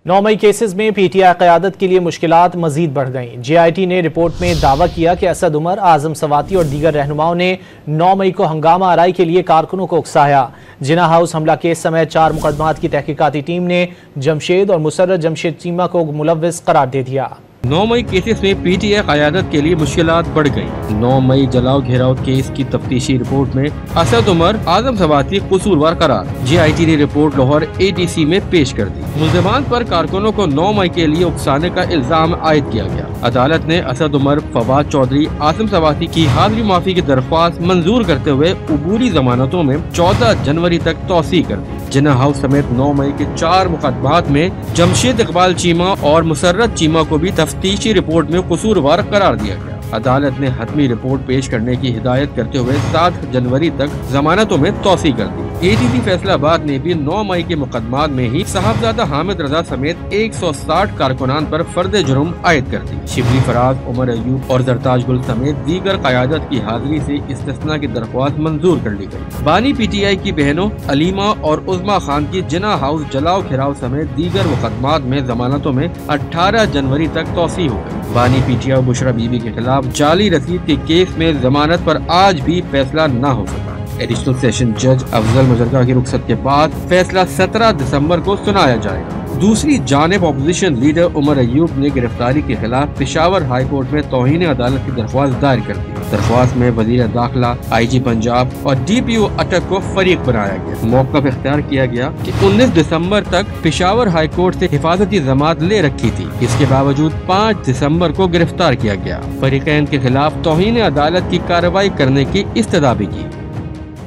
9 मई केसेز में PTI क़यादत के लिए मुश्किलात मजीद बढ़ गईं। JIT ने रिपोर्ट में दावा किया कि असद उमर, आजम सवाती और दीगर रहनुमाओं ने 9 मई को हंगामा आराई के लिए कारकुनों को उकसाया। जिना हाउस हमला केस समेत 4 मुकदमात की तहकीकाती टीम ने जमशेद और मुसर्रत जमशेद चीमा को मुलव्विस करार दे दिया। 9 मई केसेस में PTI क़यादत के लिए मुश्किलात बढ़ गई। 9 मई जलाओ घेराव केस की तफ्तीशी रिपोर्ट में असद उमर, आजम सवाती कसूरवार करार। JIT ने रिपोर्ट लाहौर ATC में पेश कर दी। मुल्ज़िमान पर कारकुनों को 9 मई के लिए उकसाने का इल्जाम आयद किया गया। अदालत ने असद उमर, फवाद चौधरी, आजम सवाती की हाजिरी माफी की दरख्वास्त मंजूर करते हुए उबूरी जमानतों में 14 जनवरी तक तौसी कर दी। जिना हाउस समेत 9 मई के 4 मुकदमात में जमशेद इकबाल चीमा और मुसर्रत चीमा को भी तफ्तीशी रिपोर्ट में कसूरवार करार दिया गया। अदालत ने हतमी रिपोर्ट पेश करने की हिदायत करते हुए 7 जनवरी तक जमानतों में तौसी कर दी। ATC फैसलाबाद ने भी 9 मई के मुकदमात में ही साहबजादा हामिद रजा समेत 160 कारकुनान पर फर्द जुर्म आयद कर दी। शिबली फराज, उमर अयूब और जरताज गुल समेत दीगर क़यादत की हाजिरी से इस्तिस्ना की दरख्वास्त मंजूर कर ली गई। बानी PTI की बहनों अलीमा और उज़मा खान की जिना हाउस जलाओ घेराव समेत दीगर मुकदमात में जमानतों में 18 जनवरी तक तौसी हो गई। बानी PTI और बुशरा बीबी के खिलाफ जाली रसीद के केस में जमानत पर आज भी फैसला न हो सका। एडिशनल सेशन जज अफजल मुजरका की रुखसत के बाद फैसला 17 दिसंबर को सुनाया जाएगा। दूसरी जानिब अपोजिशन लीडर उमर अयूब ने गिरफ्तारी के खिलाफ पेशावर हाई कोर्ट में तौहीन अदालत की दरख्वास्त दायर कर दी। दरख्वास्त में वजीर दाखिला, IG पंजाब और DPO अटक को फरीक बनाया गया। मौक़िफ़ इख्तियार किया गया कि 19 दिसंबर तक पेशावर हाई कोर्ट से हिफाजती जमात ले रखी थी। इसके बावजूद 5 दिसंबर को गिरफ्तार किया गया। फरीकैन के खिलाफ तौहीन अदालत की कार्रवाई करने की इस्तदा भी की।